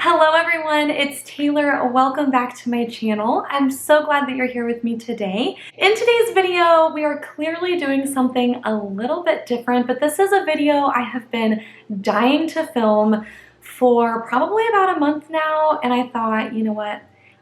Hello everyone, it's Taylor. Welcome back to my channel. I'm so glad that you're here with me today. In today's video, we are clearly doing something a little bit different, but this is a video I have been dying to film for probably about a month now, and I thought, you know what,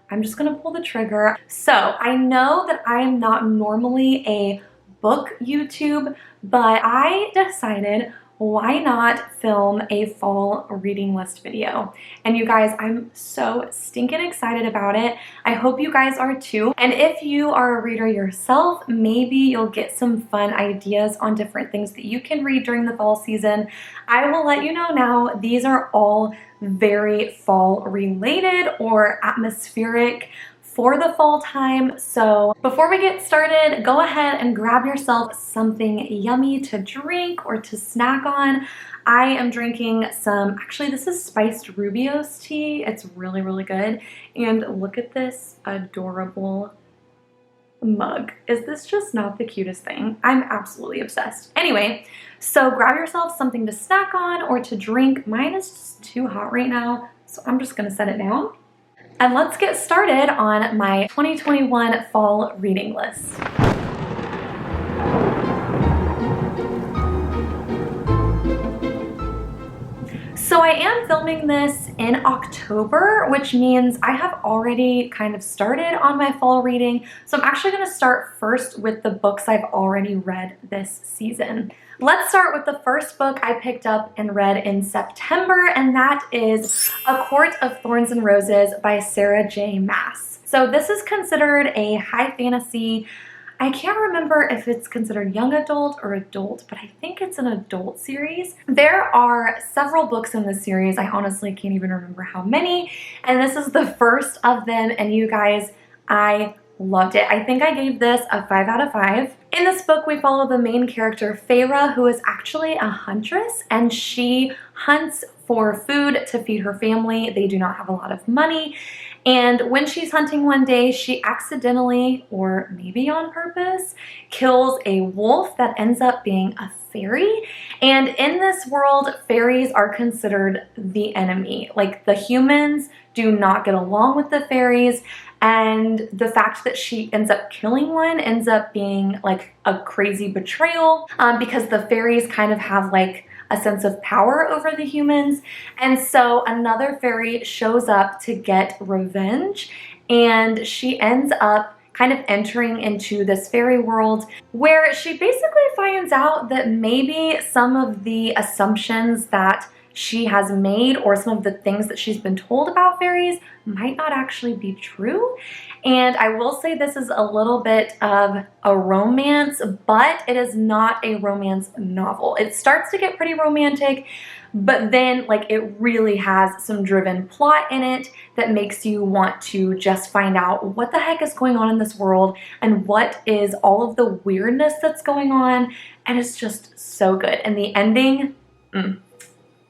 I'm just gonna pull the trigger. So I know that I am not normally a book YouTube, but I decided why not film a fall reading list video? And you guys, I'm so stinking excited about it. I hope you guys are too. And if you are a reader yourself, maybe you'll get some fun ideas on different things that you can read during the fall season. I will let you know now, these are all very fall related or atmospheric for the fall time. So before we get started, go ahead and grab yourself something yummy to drink or to snack on. I am drinking some, actually this is spiced Rubio's tea. It's really, really good. And look at this adorable mug. Is this just not the cutest thing? I'm absolutely obsessed. Anyway, so grab yourself something to snack on or to drink. Mine is just too hot right now, so I'm just gonna set it down. And let's get started on my 2021 fall reading list. So I am filming this in October, which means I have already kind of started on my fall reading. So I'm actually going to start first with the books I've already read this season. Let's start with the first book I picked up and read in September, and that is A Court of Thorns and Roses by Sarah J Maas. So this is considered a high fantasy. I can't remember if it's considered young adult or adult, but I think it's an adult series. There are several books in this series. I honestly can't even remember how many, and this is the first of them, and you guys, I loved it. I think I gave this a 5 out of 5. In this book, we follow the main character, Feyre, who is actually a huntress, and she hunts for food to feed her family. They do not have a lot of money, and when she's hunting one day, she accidentally, or maybe on purpose, kills a wolf that ends up being a fairy. And in this world, fairies are considered the enemy. Like, the humans do not get along with the fairies, and the fact that she ends up killing one ends up being like a crazy betrayal because the fairies kind of have like a sense of power over the humans. And so another fairy shows up to get revenge, and she ends up kind of entering into this fairy world where she basically finds out that maybe some of the assumptions that she has made or some of the things that she's been told about fairies might not actually be true. And I will say this is a little bit of a romance, but it is not a romance novel. It starts to get pretty romantic, but then like it really has some driven plot in it that makes you want to just find out what the heck is going on in this world and what is all of the weirdness that's going on. And it's just so good. And the ending,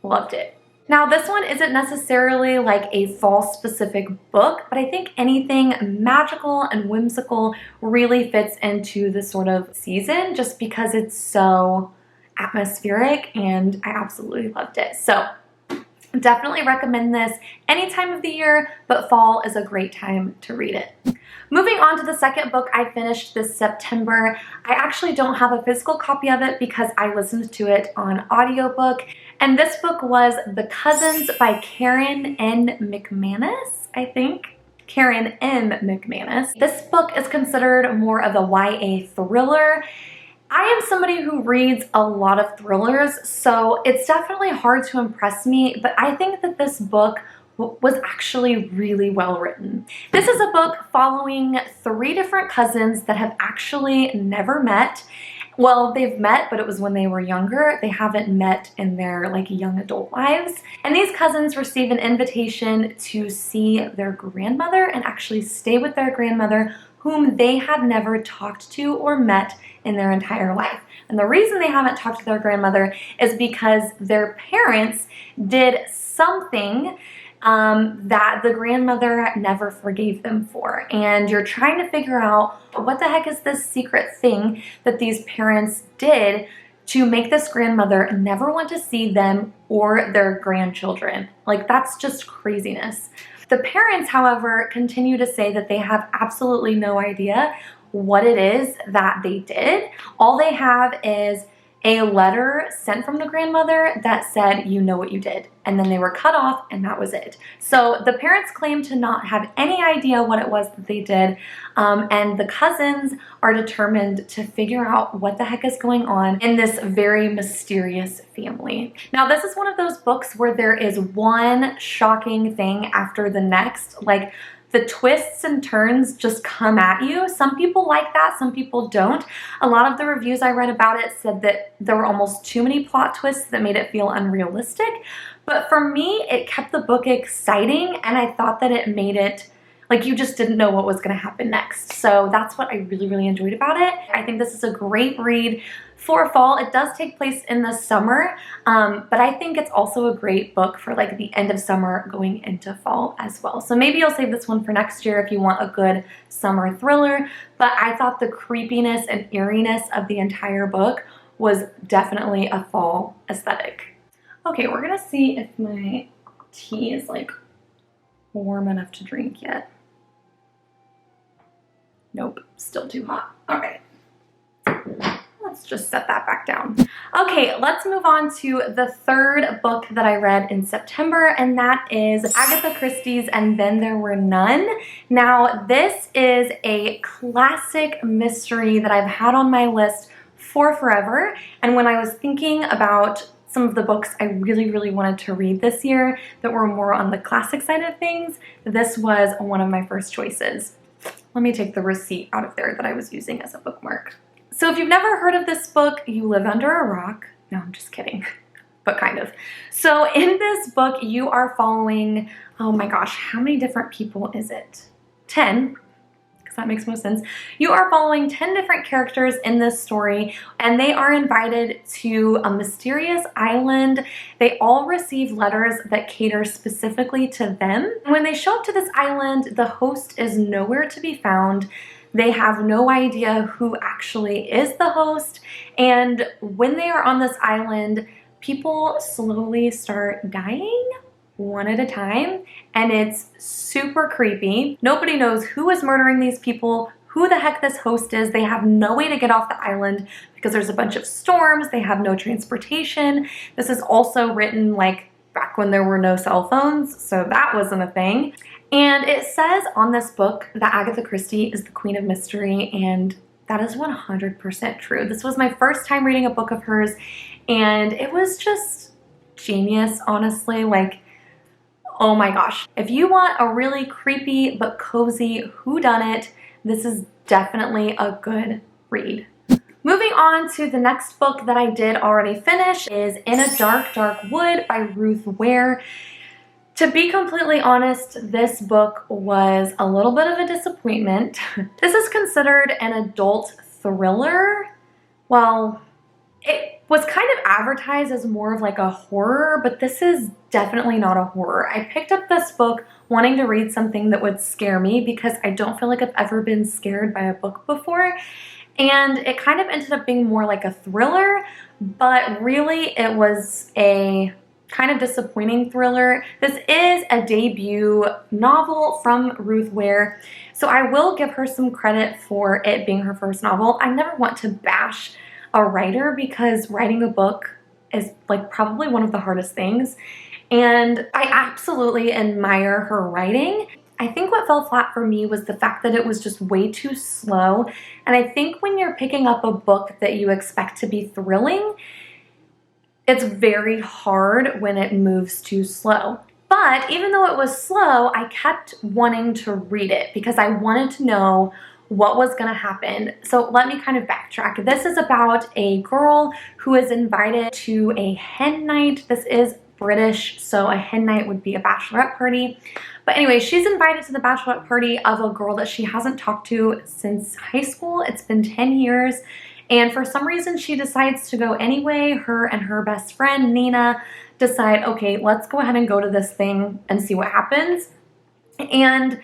loved it. Now this one isn't necessarily like a fall specific book, but I think anything magical and whimsical really fits into this sort of season just because it's so atmospheric, and I absolutely loved it. So definitely recommend this any time of the year, but fall is a great time to read it. Moving on to the second book I finished this September. I actually don't have a physical copy of it because I listened to it on audiobook. And this book was The Cousins by Tarryn N. McManus, I think. Tarryn M. McManus. This book is considered more of a YA thriller. I am somebody who reads a lot of thrillers, so it's definitely hard to impress me, but I think that this book was actually really well written. This is a book following 3 different cousins that have actually never met. Well, they've met, but it was when they were younger. They haven't met in their like young adult lives. And these cousins receive an invitation to see their grandmother and actually stay with their grandmother, whom they have never talked to or met in their entire life. And the reason they haven't talked to their grandmother is because their parents did something that the grandmother never forgave them for. And you're trying to figure out what the heck is this secret thing that these parents did to make this grandmother never want to see them or their grandchildren. Like, that's just craziness. The parents, however, continue to say that they have absolutely no idea what it is that they did. All they have is a letter sent from the grandmother that said, you know what you did. And then they were cut off, and that was it. So the parents claim to not have any idea what it was that they did. And the cousins are determined to figure out what the heck is going on in this very mysterious family. Now, this is one of those books where there is one shocking thing after the next. Like, the twists and turns just come at you. Some people like that, some people don't. A lot of the reviews I read about it said that there were almost too many plot twists that made it feel unrealistic. But for me, it kept the book exciting, and I thought that it made it like you just didn't know what was going to happen next. So that's what I really, really enjoyed about it. I think this is a great read for fall. It does take place in the summer, but I think it's also a great book for like the end of summer going into fall as well. So maybe you'll save this one for next year if you want a good summer thriller. But I thought the creepiness and eeriness of the entire book was definitely a fall aesthetic. Okay, we're gonna see if my tea is like warm enough to drink yet. Nope, still too hot. All right. Let's just set that back down. Okay, let's move on to the third book that I read in September, and that is Agatha Christie's And Then There Were None. Now, this is a classic mystery that I've had on my list for forever, and when I was thinking about some of the books I really, really wanted to read this year that were more on the classic side of things, this was one of my first choices. Let me take the receipt out of there that I was using as a bookmark. So if you've never heard of this book, you live under a rock. No, I'm just kidding, but kind of. So in this book, you are following, oh my gosh, how many different people is it? 10, because that makes most sense. You are following 10 different characters in this story, and they are invited to a mysterious island. They all receive letters that cater specifically to them. When they show up to this island, the host is nowhere to be found. They have no idea who actually is the host, and when they are on this island, people slowly start dying one at a time, and it's super creepy. Nobody knows who is murdering these people, who the heck this host is. They have no way to get off the island because there's a bunch of storms. They have no transportation. This is also written like back when there were no cell phones, so that wasn't a thing. And it says on this book that Agatha Christie is the queen of mystery, and that is 100% true. This was my first time reading a book of hers, and it was just genius, honestly. Like, oh my gosh. If you want a really creepy but cozy whodunit, this is definitely a good read. Moving on to the next book that I did already finish is In a Dark, Dark Wood by Ruth Ware. To be completely honest, this book was a little bit of a disappointment. This is considered an adult thriller. Well, it was kind of advertised as more of like a horror, but this is definitely not a horror. I picked up this book wanting to read something that would scare me because I don't feel like I've ever been scared by a book before. And it kind of ended up being more like a thriller, but really it was a kind of disappointing thriller. This is a debut novel from Ruth Ware, so I will give her some credit for it being her first novel. I never want to bash a writer because writing a book is like probably one of the hardest things, and I absolutely admire her writing. I think what fell flat for me was the fact that it was just way too slow, and I think when you're picking up a book that you expect to be thrilling, it's very hard when it moves too slow. But even though it was slow, I kept wanting to read it because I wanted to know what was going to happen. So let me kind of backtrack. This is about a girl who is invited to a hen night. This is British, so a hen night would be a bachelorette party. But anyway, she's invited to the bachelorette party of a girl that she hasn't talked to since high school. It's been 10 years. And for some reason, she decides to go anyway. Her and her best friend, Nina, decide, okay, let's go ahead and go to this thing and see what happens. And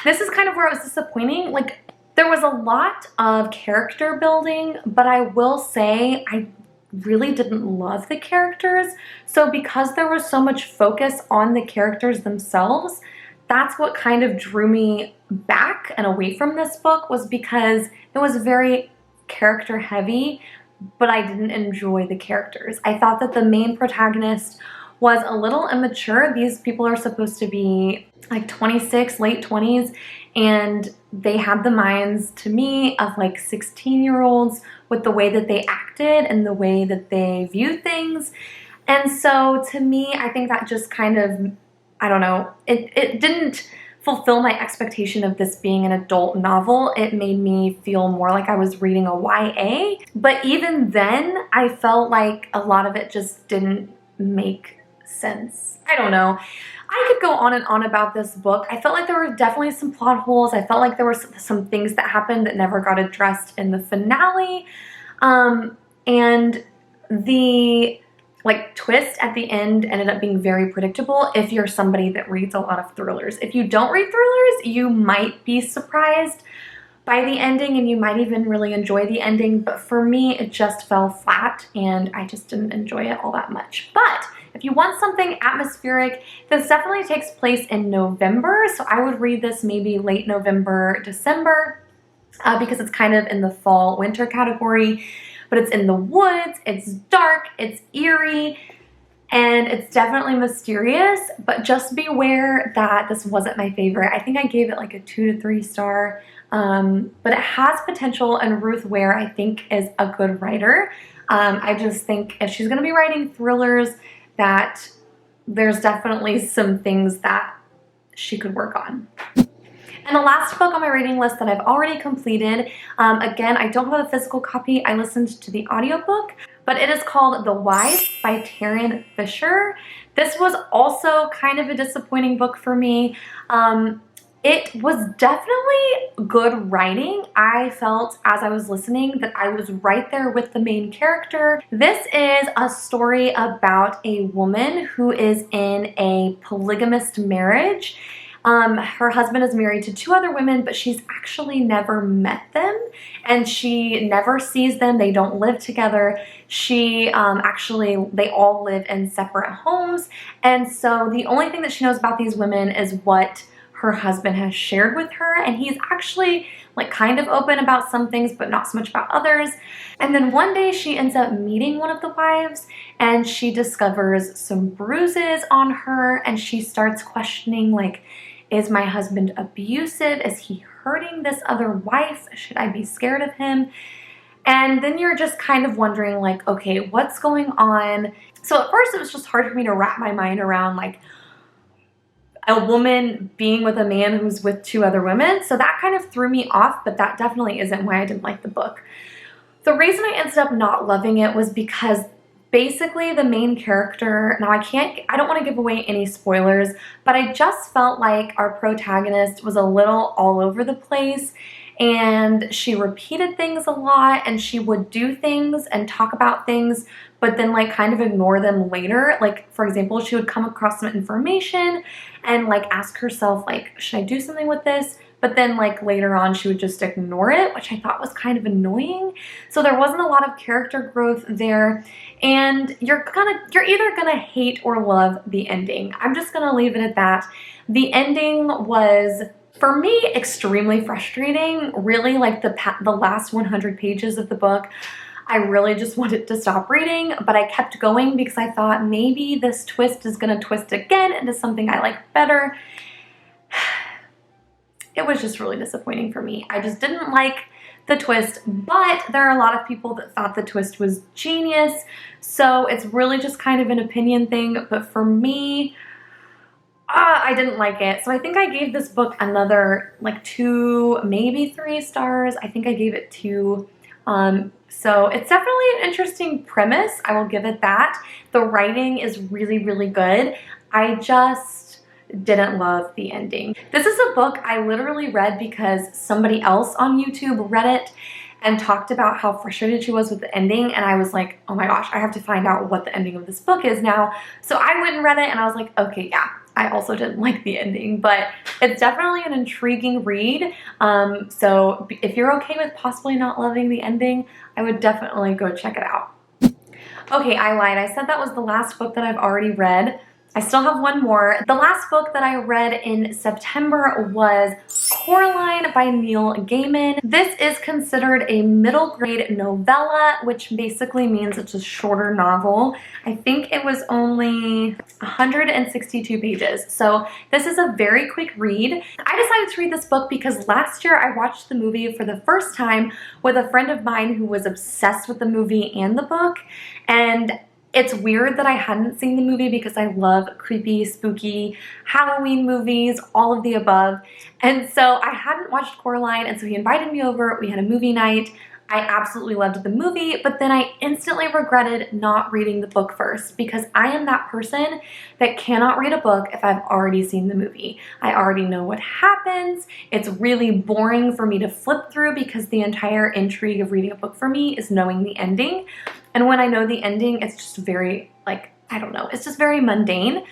this is kind of where it was disappointing. Like, There was a lot of character building, but I will say I really didn't love the characters. So because there was so much focus on the characters themselves, that's what kind of drew me back and away from this book, was because it was very character heavy, but I didn't enjoy the characters. I thought that the main protagonist was a little immature. These people are supposed to be like 26, late 20s, and they had the minds, to me, of like 16-year-olds with the way that they acted and the way that they viewed things. And so to me, I think that just kind of, I don't know, it didn't fulfill my expectation of this being an adult novel. It made me feel more like I was reading a YA. But even then, I felt like a lot of it just didn't make sense. I don't know. I could go on and on about this book. I felt like there were definitely some plot holes. I felt like there were some things that happened that never got addressed in the finale. And the twist at the end ended up being very predictable if you're somebody that reads a lot of thrillers. If you don't read thrillers, you might be surprised by the ending and you might even really enjoy the ending. But for me, it just fell flat and I just didn't enjoy it all that much. But if you want something atmospheric, this definitely takes place in November. So I would read this maybe late November, December, because it's kind of in the fall winter category. But it's in the woods, it's dark, it's eerie, and it's definitely mysterious, but just beware that this wasn't my favorite. I think I gave it like a 2 to 3 star, but it has potential, and Ruth Ware, I think, is a good writer. I just think if she's gonna be writing thrillers, that there's definitely some things that she could work on. And the last book on my reading list that I've already completed, again, I don't have a physical copy. I listened to the audiobook, but it is called The Wife by Tarryn Fisher. This was also kind of a disappointing book for me. It was definitely good writing. I felt as I was listening that I was right there with the main character. This is a story about a woman who is in a polygamist marriage. Her husband is married to 2 other women, but she's actually never met them and she never sees them. They don't live together. They all live in separate homes. And so the only thing that she knows about these women is what her husband has shared with her. And he's actually like kind of open about some things, but not so much about others. And then one day she ends up meeting one of the wives and she discovers some bruises on her and she starts questioning, like, is my husband abusive? Is he hurting this other wife? Should I be scared of him? And then you're just kind of wondering, like, okay, what's going on? So at first it was just hard for me to wrap my mind around, like, a woman being with a man who's with 2 other women. So that kind of threw me off, but that definitely isn't why I didn't like the book. The reason I ended up not loving it was because basically the main character, now I don't want to give away any spoilers, but I just felt like our protagonist was a little all over the place and she repeated things a lot and she would do things and talk about things but then like kind of ignore them later. Like, for example, she would come across some information and like ask herself, like, should I do something with this? But then like later on she would just ignore it, which I thought was kind of annoying. So there wasn't a lot of character growth there. And you're either gonna hate or love the ending. I'm just gonna leave it at that. The ending was, for me, extremely frustrating. Really, like the last 100 pages of the book, I really just wanted to stop reading, but I kept going because I thought maybe this twist is gonna twist again into something I like better. It was just really disappointing for me. I just didn't like the twist, but there are a lot of people that thought the twist was genius. So it's really just kind of an opinion thing. But for me, I didn't like it. So I think I gave this book another like 2, maybe 3 stars. I think I gave it 2. So it's definitely an interesting premise. I will give it that. The writing is really, really good. I just didn't love the ending. This is a book I literally read because somebody else on YouTube read it and talked about how frustrated she was with the ending, and I was like, oh my gosh, I have to find out what the ending of this book is now. So I went and read it and I was like, okay, yeah, I also didn't like the ending, but it's definitely an intriguing read. So if you're okay with possibly not loving the ending, I would definitely go check it out. Okay, I lied. I said that was the last book that I've already read. I still have one more. The last book that I read in September was Coraline by Neil Gaiman. This is considered a middle grade novella, which basically means it's a shorter novel. I think it was only 162 pages. So this is a very quick read. I decided to read this book because last year I watched the movie for the first time with a friend of mine who was obsessed with the movie and the book. And it's weird that I hadn't seen the movie because I love creepy, spooky Halloween movies, all of the above. And so I hadn't watched Coraline, and so he invited me over. We had a movie night. I absolutely loved the movie, but then I instantly regretted not reading the book first because I am that person that cannot read a book if I've already seen the movie. I already know what happens. It's really boring for me to flip through because the entire intrigue of reading a book for me is knowing the ending. And when I know the ending, it's just very, like, I don't know, it's just very mundane.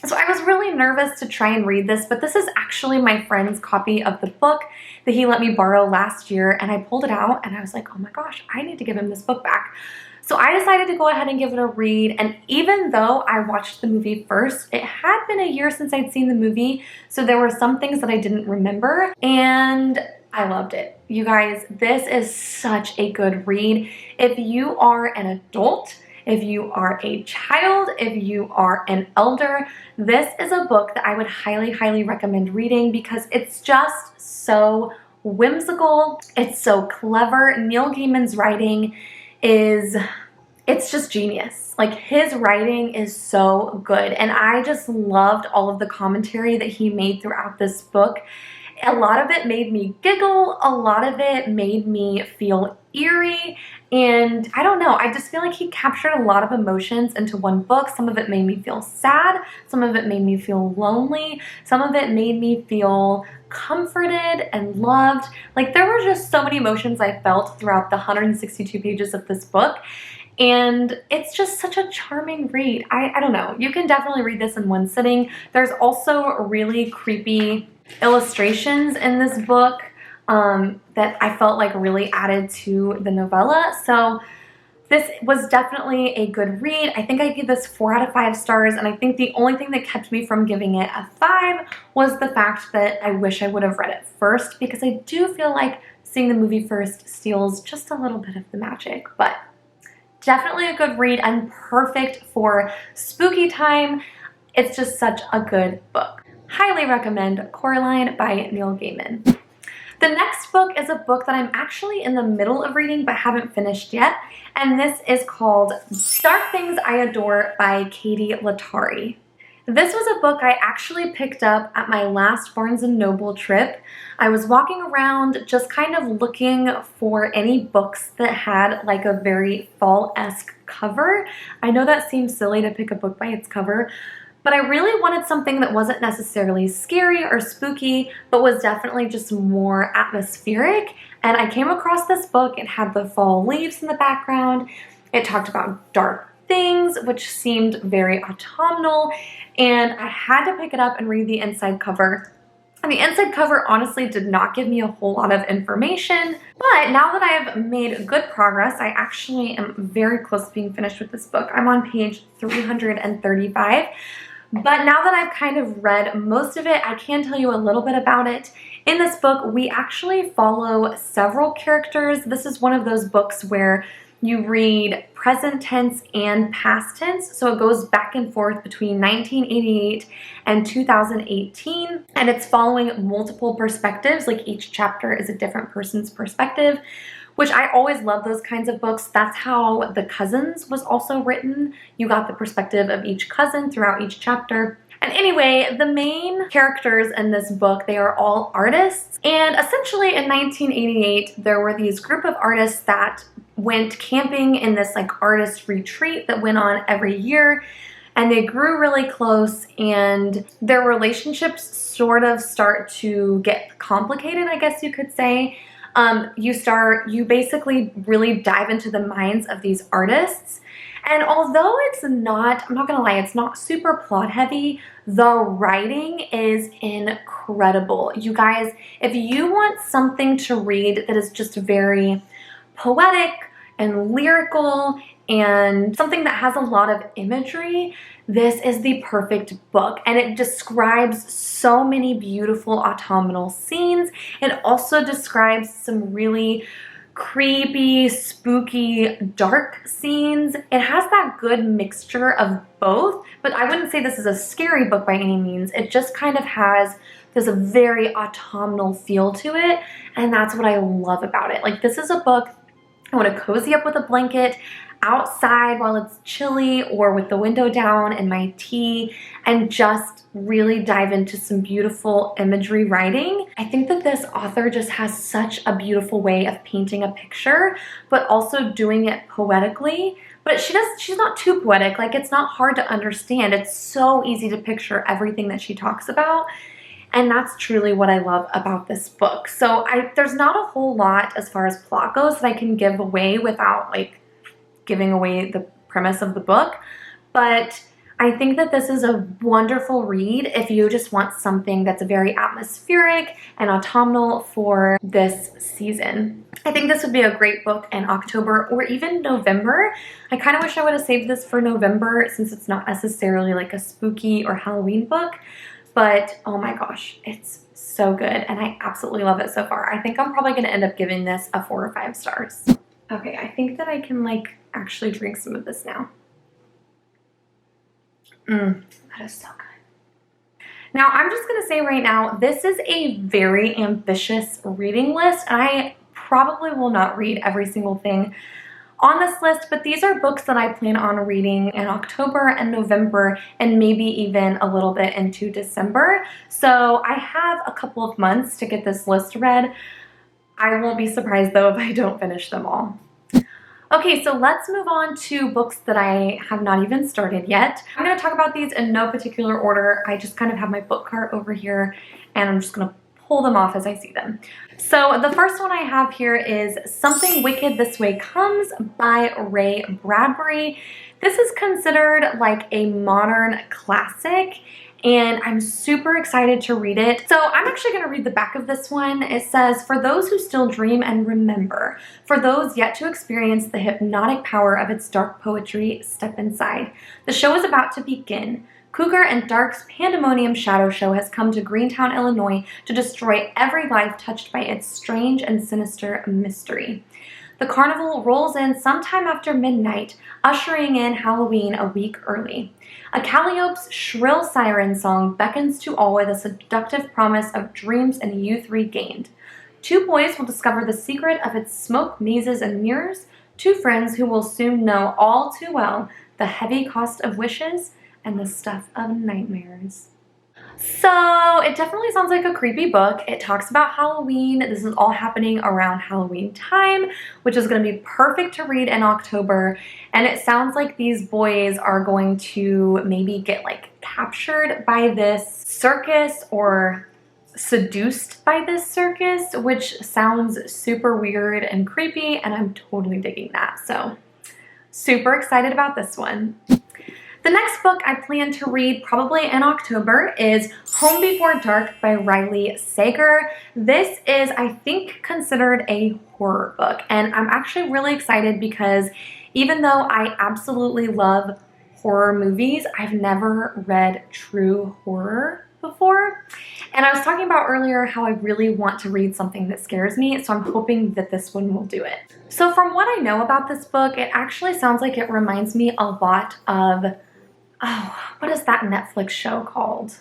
So I was really nervous to try and read this, but this is actually my friend's copy of the book that he let me borrow last year, and I pulled it out and I was like, oh my gosh, I need to give him this book back. So I decided to go ahead and give it a read, and even though I watched the movie first, it had been a year since I'd seen the movie, so there were some things that I didn't remember, and I loved it. You guys, this is such a good read. If you are an adult, if you are a child, if you are an elder, this is a book that I would highly, highly recommend reading because it's just so whimsical. It's so clever. Neil Gaiman's writing it's just genius. Like, his writing is so good. And I just loved all of the commentary that he made throughout this book. A lot of it made me giggle, a lot of it made me feel eerie, and I don't know, I just feel like he captured a lot of emotions into one book. Some of it made me feel sad, some of it made me feel lonely, some of it made me feel comforted and loved. Like, there were just so many emotions I felt throughout the 162 pages of this book. And it's just such a charming read. I don't know, you can definitely read this in one sitting. There's also really creepy illustrations in this book that I felt like really added to the novella. So this was definitely a good read. I think I gave this 4 out of 5 stars, and I think the only thing that kept me from giving it a 5 was the fact that I wish I would have read it first, because I do feel like seeing the movie first steals just a little bit of the magic. But definitely a good read and perfect for spooky time. It's just such a good book. Highly recommend Coraline by Neil Gaiman. The next book is a book that I'm actually in the middle of reading but haven't finished yet, and this is called Dark Things I Adore by Katie Lattari. This was a book I actually picked up at my last Barnes & Noble trip. I was walking around just kind of looking for any books that had like a very fall-esque cover. I know that seems silly to pick a book by its cover, but I really wanted something that wasn't necessarily scary or spooky, but was definitely just more atmospheric. And I came across this book. It had the fall leaves in the background. It talked about dark things, which seemed very autumnal. And I had to pick it up and read the inside cover. And the inside cover honestly did not give me a whole lot of information. But now that I have made good progress, I actually am very close to being finished with this book. I'm on page 335. But now that I've kind of read most of it, I can tell you a little bit about it. In this book, we actually follow several characters. This is one of those books where you read present tense and past tense, so it goes back and forth between 1988 and 2018, and it's following multiple perspectives. Like, each chapter is a different person's perspective, which I always love those kinds of books. That's how The Cousins was also written. You got the perspective of each cousin throughout each chapter. And anyway, the main characters in this book, they are all artists. And essentially in 1988, there were these group of artists that went camping in this like artist retreat that went on every year. And they grew really close, and their relationships sort of start to get complicated, I guess you could say. You basically really dive into the minds of these artists. And although it's not, I'm not gonna lie, it's not super plot heavy, the writing is incredible. You guys, if you want something to read that is just very poetic and lyrical and something that has a lot of imagery, this is the perfect book. And it describes so many beautiful autumnal scenes. It also describes some really creepy, spooky, dark scenes. It has that good mixture of both, but I wouldn't say this is a scary book by any means. It just kind of has this very autumnal feel to it, and that's what I love about it. Like, this is a book I want to cozy up with a blanket outside while it's chilly or with the window down and my tea and just really dive into some beautiful imagery writing. I think that this author just has such a beautiful way of painting a picture, but also doing it poetically. But she's not too poetic. Like, it's not hard to understand. It's so easy to picture everything that she talks about. And that's truly what I love about this book. So there's not a whole lot as far as plot goes that I can give away without like giving away the premise of the book. But I think that this is a wonderful read if you just want something that's very atmospheric and autumnal for this season. I think this would be a great book in October or even November. I kind of wish I would have saved this for November since it's not necessarily like a spooky or Halloween book. But oh my gosh, it's so good and I absolutely love it so far. I think I'm probably going to end up giving this a 4 or 5 stars. Okay, I think that I can like actually drink some of this now. That is so good. Now, I'm just going to say right now, this is a very ambitious reading list, and I probably will not read every single thing on this list, but these are books that I plan on reading in October and November and maybe even a little bit into December. So I have a couple of months to get this list read. I won't be surprised though if I don't finish them all. Okay, so let's move on to books that I have not even started yet. I'm going to talk about these in no particular order. I just kind of have my book cart over here and I'm just going to pull them off as I see them. So the first one I have here is Something Wicked This Way Comes by Ray Bradbury. This is considered like a modern classic and I'm super excited to read it. So I'm actually going to read the back of this one. It says, "For those who still dream and remember, for those yet to experience the hypnotic power of its dark poetry, step inside. The show is about to begin. Cougar and Dark's Pandemonium Shadow Show has come to Greentown, Illinois to destroy every life touched by its strange and sinister mystery. The carnival rolls in sometime after midnight, ushering in Halloween a week early. A calliope's shrill siren song beckons to all with a seductive promise of dreams and youth regained. 2 boys will discover the secret of its smoke, mazes, and mirrors. 2 friends who will soon know all too well the heavy cost of wishes and the stuff of nightmares." So it definitely sounds like a creepy book. It talks about Halloween. This is all happening around Halloween time, which is going to be perfect to read in October. And it sounds like these boys are going to maybe get like captured by this circus or seduced by this circus, which sounds super weird and creepy, and I'm totally digging that. So super excited about this one. The next book I plan to read probably in October is Home Before Dark by Riley Sager. This is, I think, considered a horror book, and I'm actually really excited because even though I absolutely love horror movies, I've never read true horror before. And I was talking about earlier how I really want to read something that scares me, so I'm hoping that this one will do it. So from what I know about this book, it actually sounds like it reminds me a lot of, what is that Netflix show called?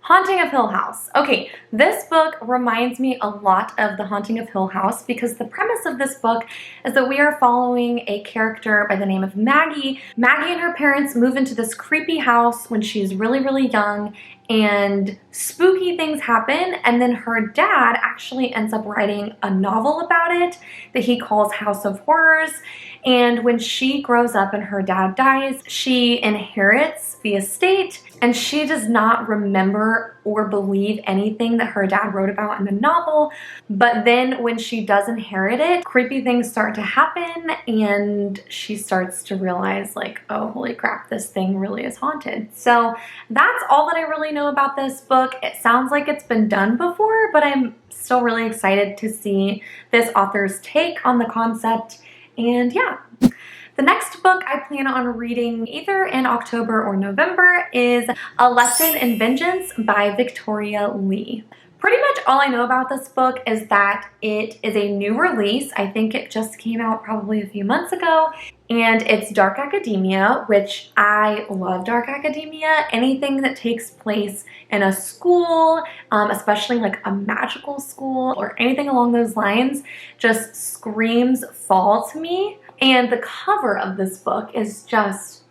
Haunting of Hill House. Okay, this book reminds me a lot of The Haunting of Hill House because the premise of this book is that we are following a character by the name of Maggie. Maggie and her parents move into this creepy house when she's really, really young, and spooky things happen, and then her dad actually ends up writing a novel about it that he calls House of Horrors. And when she grows up and her dad dies, she inherits the estate, and she does not remember or believe anything that her dad wrote about in the novel. But then when she does inherit it, creepy things start to happen, and she starts to realize, like, oh, holy crap, this thing really is haunted. So that's all that I really know about this book. It sounds like it's been done before, but I'm still really excited to see this author's take on the concept. And yeah. The next book I plan on reading either in October or November is A Lesson in Vengeance by Victoria Lee. Pretty much all I know about this book is that it is a new release. I think it just came out probably a few months ago, and it's dark academia, which I love dark academia. Anything that takes place in a school, especially like a magical school or anything along those lines, just screams fall to me. And the cover of this book is just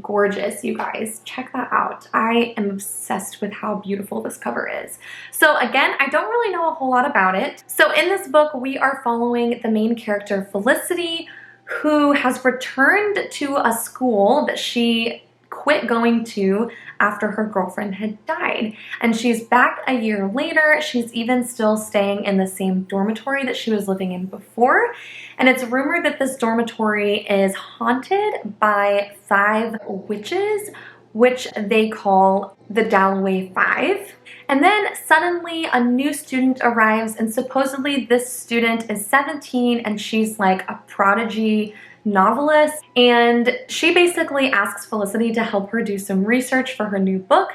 gorgeous, you guys. Check that out. I am obsessed with how beautiful this cover is. So again, I don't really know a whole lot about it. So in this book, we are following the main character, Felicity, who has returned to a school that she quit going to after her girlfriend had died. And she's back a year later. She's even still staying in the same dormitory that she was living in before. And it's rumored that this dormitory is haunted by 5 witches, which they call the Dalloway 5. And then suddenly a new student arrives, and supposedly this student is 17 and she's like a prodigy novelist, and she basically asks Felicity to help her do some research for her new book.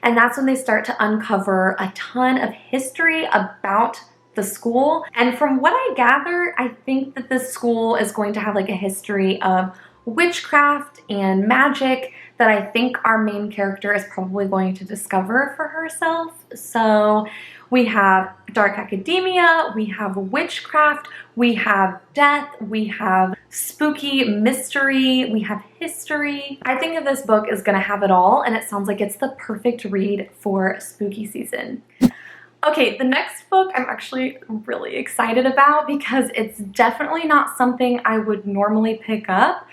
And that's when they start to uncover a ton of history about the school. And from what I gather, I think that this school is going to have like a history of witchcraft and magic that I think our main character is probably going to discover for herself. So we have dark academia, we have witchcraft, we have death, we have spooky mystery, we have history. I think that this book is gonna have it all, and it sounds like it's the perfect read for spooky season. Okay, the next book I'm actually really excited about because it's definitely not something I would normally pick up,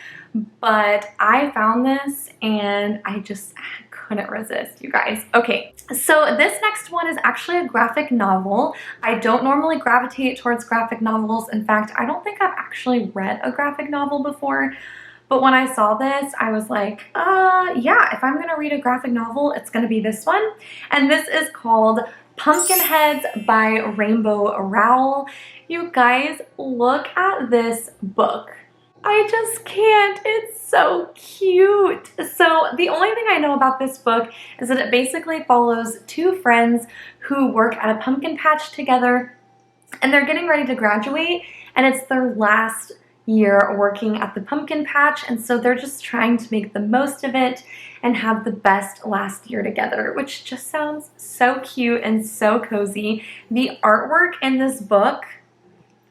but I found this and I just couldn't resist, you guys. Okay, so this next one is actually a graphic novel. I don't normally gravitate towards graphic novels. In fact, I don't think I've actually read a graphic novel before, but when I saw this, I was like, yeah, if I'm gonna read a graphic novel, it's gonna be this one. And this is called Pumpkinheads by Rainbow Rowell. You guys, look at this book. I just can't. It's so cute. So the only thing I know about this book is that it basically follows 2 friends who work at a pumpkin patch together, and they're getting ready to graduate, and it's their last year working at the pumpkin patch, and so they're just trying to make the most of it and have the best last year together, which just sounds so cute and so cozy. The artwork in this book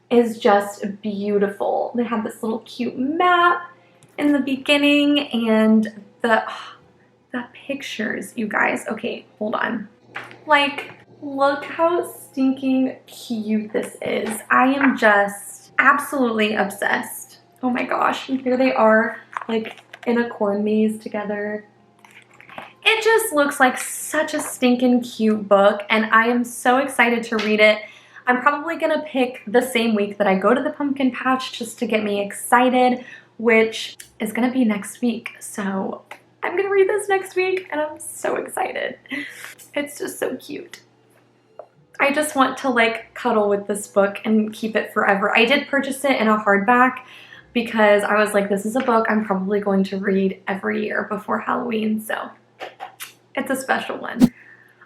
is just beautiful. They have this little cute map in the beginning, and the pictures, you guys. Okay, hold on. Like, look how stinking cute this is. I am just absolutely obsessed. Oh my gosh, and here they are, like, in a corn maze together. It just looks like such a stinking cute book, and I am so excited to read it. I'm probably gonna pick the same week that I go to the pumpkin patch just to get me excited, which is gonna be next week. So I'm gonna read this next week, and I'm so excited. It's just so cute. I just want to like cuddle with this book and keep it forever. I did purchase it in a hardback because I was like, this is a book I'm probably going to read every year before Halloween, so it's a special one.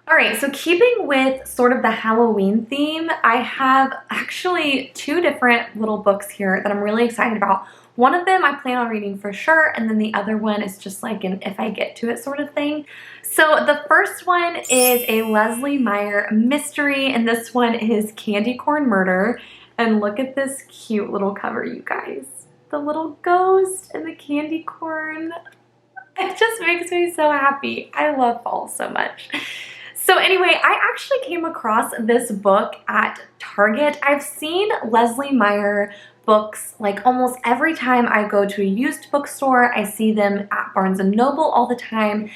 All right, so keeping with sort of the Halloween theme, I have actually 2 different little books here that I'm really excited about. One of them I plan on reading for sure, and then the other one is just like an if I get to it sort of thing. So the first one is a Leslie Meier mystery, and this one is Candy Corn Murder. And look at this cute little cover, you guys. The little ghost and the candy corn. It just makes me so happy. I love fall so much. Anyway, I actually came across this book at Target. I've seen Leslie Meier books like almost every time I go to a used bookstore. I see them at Barnes & Noble all the time,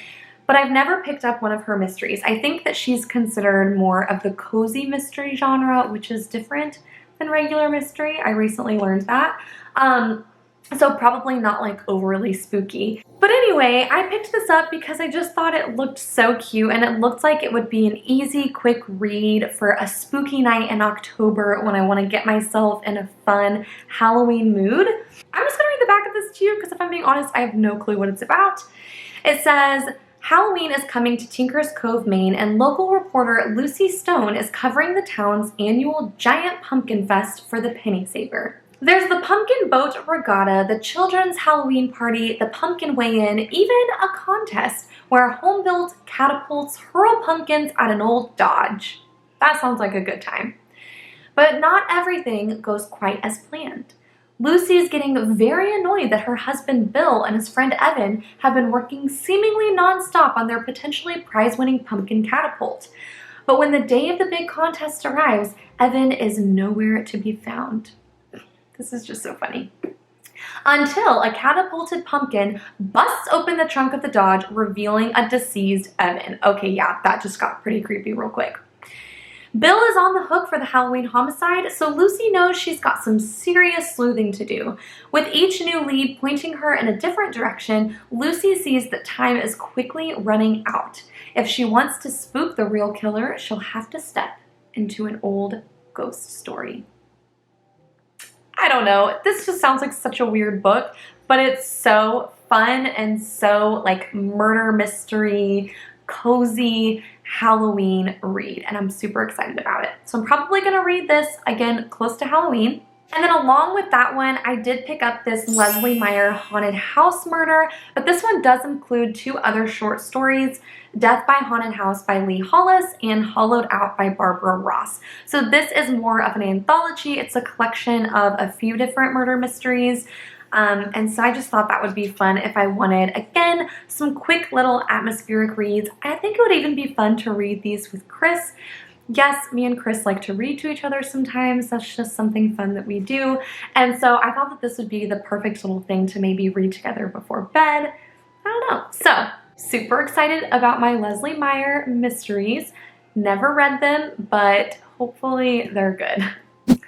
but I've never picked up one of her mysteries. I think that she's considered more of the cozy mystery genre, which is different than regular mystery. I recently learned that. So probably not like overly spooky. But anyway, I picked this up because I just thought it looked so cute, and it looked like it would be an easy, quick read for a spooky night in October when I want to get myself in a fun Halloween mood. I'm just gonna read the back of this to you because if I'm being honest, I have no clue what it's about. It says, Halloween is coming to Tinker's Cove, Maine, and local reporter Lucy Stone is covering the town's annual giant pumpkin fest for the penny saver. There's the pumpkin boat regatta, the children's Halloween party, the pumpkin weigh-in, even a contest where home-built catapults hurl pumpkins at an old Dodge. That sounds like a good time. But not everything goes quite as planned. Lucy is getting very annoyed that her husband Bill and his friend Evan have been working seemingly non-stop on their potentially prize-winning pumpkin catapult. But when the day of the big contest arrives, Evan is nowhere to be found. This is just so funny. Until a catapulted pumpkin busts open the trunk of the Dodge, revealing a deceased Evan. Okay, yeah, that just got pretty creepy real quick. Bill is on the hook for the Halloween homicide, so Lucy knows she's got some serious sleuthing to do. With each new lead pointing her in a different direction, Lucy sees that time is quickly running out. If she wants to spook the real killer, she'll have to step into an old ghost story. I don't know, this just sounds like such a weird book, but it's so fun and so like murder mystery, cozy Halloween read, and I'm super excited about it. So I'm probably gonna read this again close to Halloween. And then along with that one, I did pick up this Leslie Meier Haunted House Murder, but this one does include two other short stories, Death by Haunted House by Lee Hollis and Hollowed Out by Barbara Ross. So this is more of an anthology. It's a collection of a few different murder mysteries. And so I just thought that would be fun if I wanted, again, some quick little atmospheric reads. I think it would even be fun to read these with Chris. Yes, me and Chris like to read to each other sometimes. That's just something fun that we do. And so I thought that this would be the perfect little thing to maybe read together before bed. I don't know. So, super excited about my Leslie Meier mysteries. Never read them, but hopefully they're good.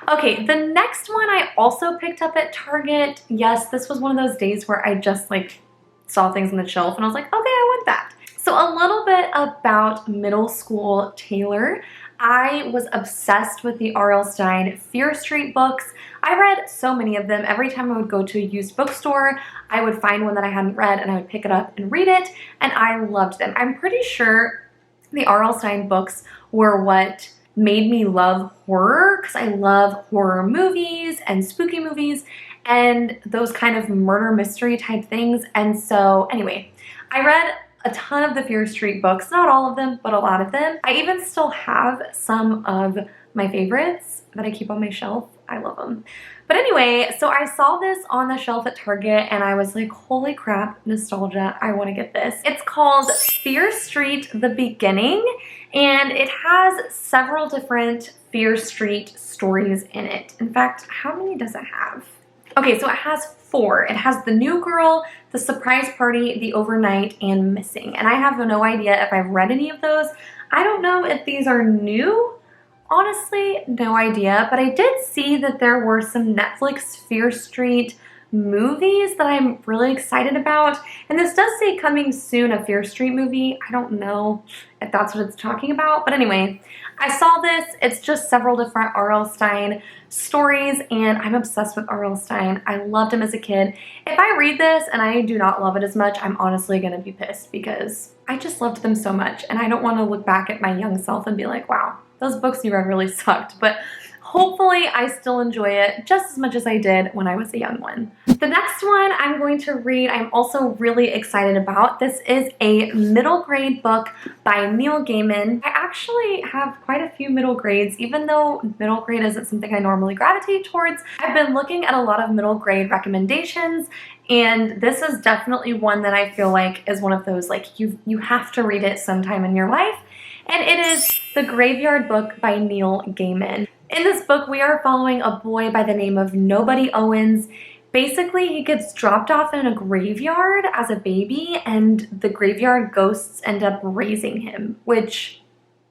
Okay, the next one I also picked up at Target. Yes, this was one of those days where I just like saw things on the shelf and I was like, okay, I want that. So a little bit about middle school Taylor. I was obsessed with the R.L. Stine Fear Street books. I read so many of them. Every time I would go to a used bookstore, I would find one that I hadn't read and I would pick it up and read it, and I loved them. I'm pretty sure the R.L. Stine books were what made me love horror, because I love horror movies and spooky movies and those kind of murder mystery type things. And so anyway, I read a ton of the Fear Street books, not all of them, but a lot of them. I even still have some of my favorites that I keep on my shelf. I love them. But anyway, so I saw this on the shelf at Target and I was like, holy crap, nostalgia, I want to get this. It's called Fear Street: The Beginning, and it has several different Fear Street stories in it. In fact, how many does it have? Okay, so it has 4. It has The New Girl, The Surprise Party, The Overnight, and Missing. And I have no idea if I've read any of those. I don't know if these are new. Honestly, no idea. But I did see that there were some Netflix Fear Street movies that I'm really excited about. And this does say coming soon, a Fear Street movie. I don't know if that's what it's talking about. But anyway, I saw this. It's just several different R.L. Stine stories, and I'm obsessed with R.L. Stine. I loved him as a kid. If I read this and I do not love it as much, I'm honestly going to be pissed because I just loved them so much. And I don't want to look back at my young self and be like, wow, those books you read really sucked. But hopefully I still enjoy it just as much as I did when I was a young one. The next one I'm going to read, I'm also really excited about. This is a middle grade book by Neil Gaiman. I actually have quite a few middle grades, even though middle grade isn't something I normally gravitate towards. I've been looking at a lot of middle grade recommendations, and this is definitely one that I feel like is one of those, like, you have to read it sometime in your life. and it is The Graveyard Book by Neil Gaiman. In this book, we are following a boy by the name of Nobody Owens. Basically, he gets dropped off in a graveyard as a baby, and the graveyard ghosts end up raising him, which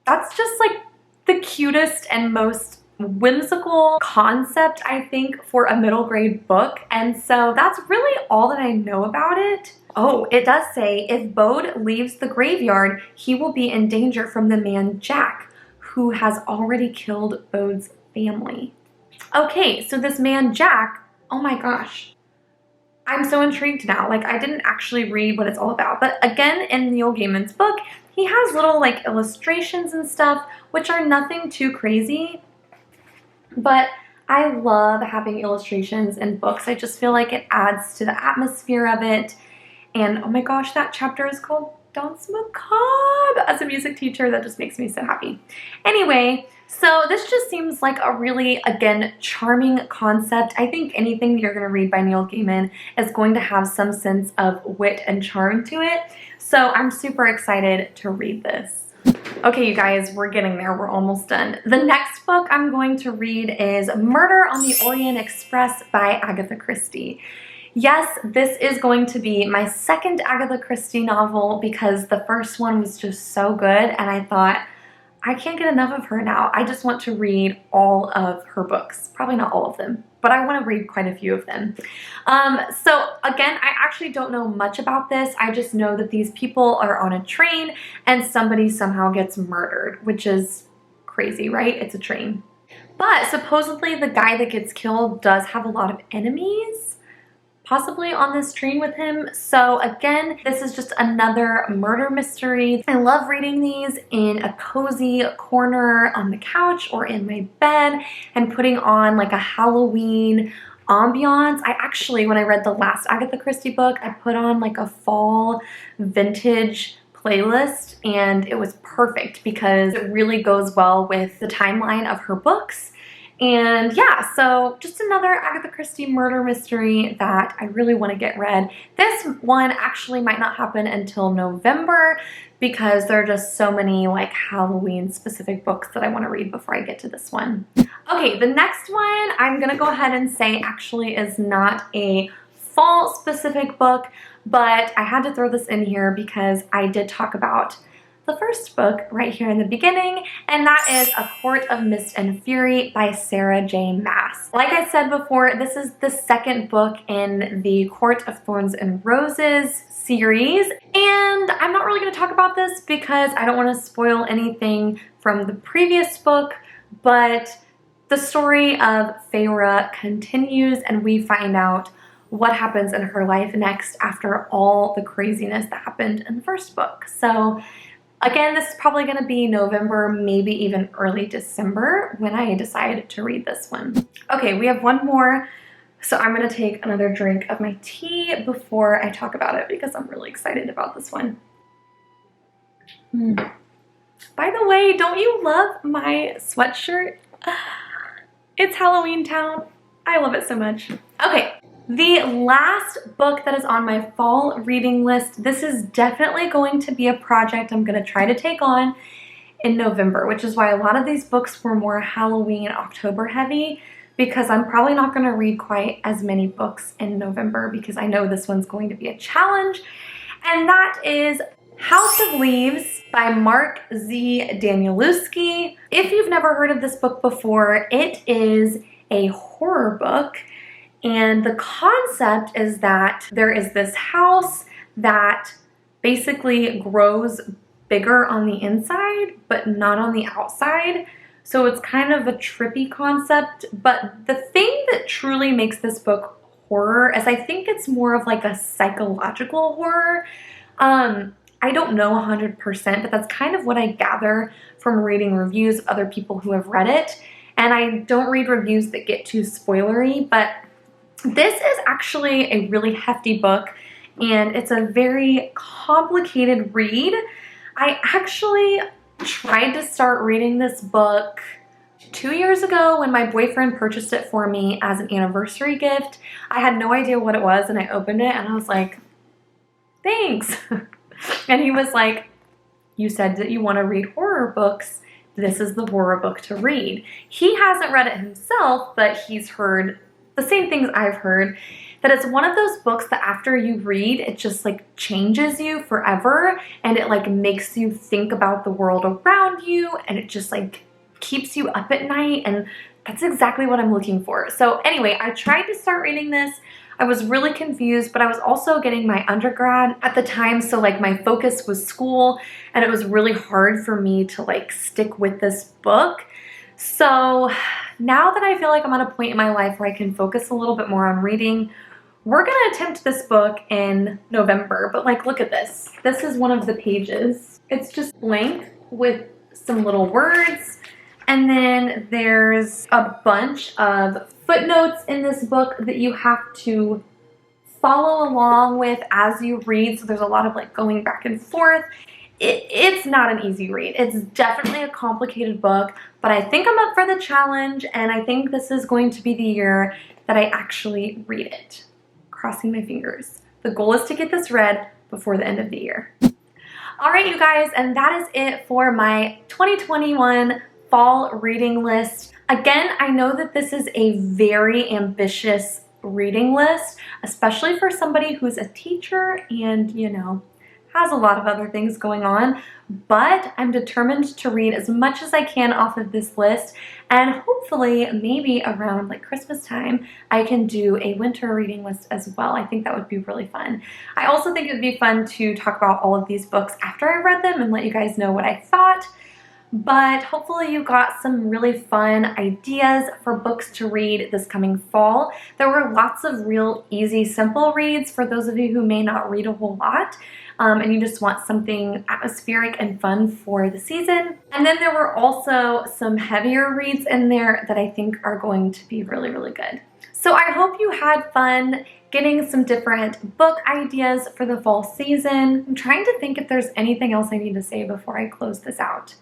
that's just like the cutest and most whimsical concept, I think, for a middle grade book. And so that's really all that I know about it. Oh, it does say, if Bode leaves the graveyard, he will be in danger from the man Jack, who has already killed Bode's family. Okay, so this man Jack, oh my gosh. I'm so intrigued now. Like, I didn't actually read what it's all about. But again, in Neil Gaiman's book, he has little like illustrations and stuff, which are nothing too crazy. But I love having illustrations in books. I just feel like it adds to the atmosphere of it. And oh my gosh, that chapter is called Danse Macabre. As a music teacher, that just makes me so happy. Anyway, so this just seems like a really, again, charming concept. I think anything you're going to read by Neil Gaiman is going to have some sense of wit and charm to it. So I'm super excited to read this. Okay, you guys, we're getting there. We're almost done. The next book I'm going to read is Murder on the Orient Express by Agatha Christie. Yes, this is going to be my second Agatha Christie novel because the first one was just so good, and I thought, I can't get enough of her now. I just want to read all of her books. Probably not all of them, but I want to read quite a few of them. So again, I actually don't know much about this. I just know that these people are on a train and somebody somehow gets murdered, which is crazy, right? It's a train. But supposedly the guy that gets killed does have a lot of enemies, possibly on this train with him. So again, this is just another murder mystery. I love reading these in a cozy corner on the couch or in my bed and putting on like a Halloween ambiance. I actually, when I read the last Agatha Christie book, I put on like a fall vintage playlist, and it was perfect because it really goes well with the timeline of her books. And yeah, so just another Agatha Christie murder mystery that I really want to get read. This one actually might not happen until November because there are just so many like Halloween specific books that I want to read before I get to this one. Okay, the next one I'm going to go ahead and say actually is not a fall specific book, but I had to throw this in here because I did talk about the first book right here in the beginning, and that is A Court of Mist and Fury by Sarah J Maas. Like I said before, this is the second book in the Court of Thorns and Roses series, and I'm not really going to talk about this because I don't want to spoil anything from the previous book, but the story of Feyre continues and we find out what happens in her life next after all the craziness that happened in the first book. So again, this is probably going to be November, maybe even early December when I decide to read this one. Okay, we have one more, so I'm going to take another drink of my tea before I talk about it because I'm really excited about this one. By the way, don't you love my sweatshirt? It's Halloween Town. I love it so much. Okay. The last book that is on my fall reading list, this is definitely going to be a project I'm going to try to take on in November, which is why a lot of these books were more Halloween, October heavy, because I'm probably not going to read quite as many books in November because I know this one's going to be a challenge, and that is House of Leaves by Mark Z. Danielewski. If you've never heard of this book before, it is a horror book. And the concept is that there is this house that basically grows bigger on the inside, but not on the outside. So it's kind of a trippy concept. But the thing that truly makes this book horror is I think it's more of like a psychological horror. I don't know 100%, but that's kind of what I gather from reading reviews of other people who have read it. And I don't read reviews that get too spoilery, but this is actually a really hefty book, and it's a very complicated read. I actually tried to start reading this book 2 years ago when my boyfriend purchased it for me as an anniversary gift. I had no idea what it was, and I opened it, and I was like, thanks. And he was like, you said that you want to read horror books. This is the horror book to read. He hasn't read it himself, but he's heard the same things I've heard, that it's one of those books that after you read, it just like changes you forever, and it like makes you think about the world around you, and it just like keeps you up at night, and that's exactly what I'm looking for. So anyway, I tried to start reading this. I was really confused, but I was also getting my undergrad at the time, so like my focus was school, and it was really hard for me to like stick with this book. So now that I feel like I'm at a point in my life where I can focus a little bit more on reading, we're gonna attempt this book in November. But like, look at this. This is one of the pages. It's just blank with some little words. And then there's a bunch of footnotes in this book that you have to follow along with as you read. So there's a lot of like going back and forth. It's not an easy read. It's definitely a complicated book, but I think I'm up for the challenge, and I think this is going to be the year that I actually read it. Crossing my fingers. The goal is to get this read before the end of the year. All right, you guys, and that is it for my 2021 fall reading list. Again, I know that this is a very ambitious reading list, especially for somebody who's a teacher and, you know, has a lot of other things going on, but I'm determined to read as much as I can off of this list, and hopefully maybe around like Christmas time I can do a winter reading list as well. I think that would be really fun. I also think it would be fun to talk about all of these books after I read them and let you guys know what I thought. But hopefully you got some really fun ideas for books to read this coming fall. There were lots of real easy, simple reads for those of you who may not read a whole lot. And you just want something atmospheric and fun for the season. And then there were also some heavier reads in there that I think are going to be really, really good. So I hope you had fun getting some different book ideas for the fall season. I'm trying to think if there's anything else I need to say before I close this out.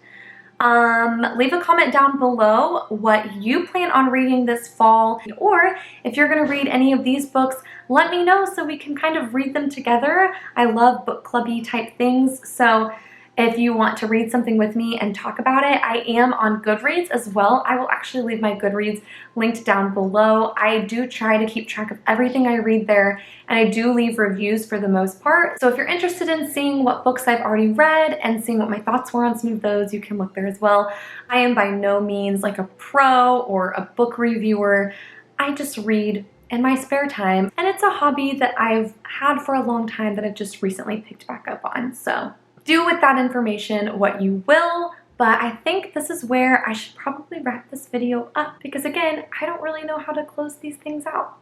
Leave a comment down below what you plan on reading this fall, or if you're going to read any of these books, let me know so we can kind of read them together. I love book clubby type things, so if you want to read something with me and talk about it, I am on Goodreads as well. I will actually leave my Goodreads linked down below. I do try to keep track of everything I read there, and I do leave reviews for the most part. So if you're interested in seeing what books I've already read and seeing what my thoughts were on some of those, you can look there as well. I am by no means like a pro or a book reviewer. I just read in my spare time, and it's a hobby that I've had for a long time that I've just recently picked back up on. So do with that information what you will, but I think this is where I should probably wrap this video up because, again, I don't really know how to close these things out.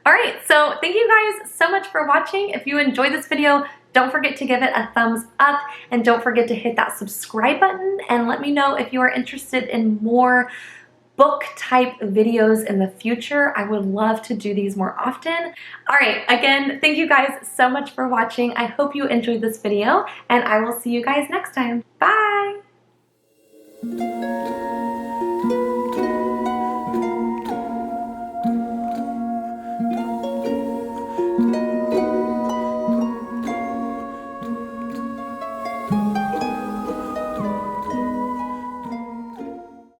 All right, so thank you guys so much for watching. If you enjoyed this video, don't forget to give it a thumbs up, and don't forget to hit that subscribe button, and let me know if you are interested in more book type videos in the future. I would love to do these more often. All right, again, thank you guys so much for watching. I hope you enjoyed this video, and I will see you guys next time. Bye!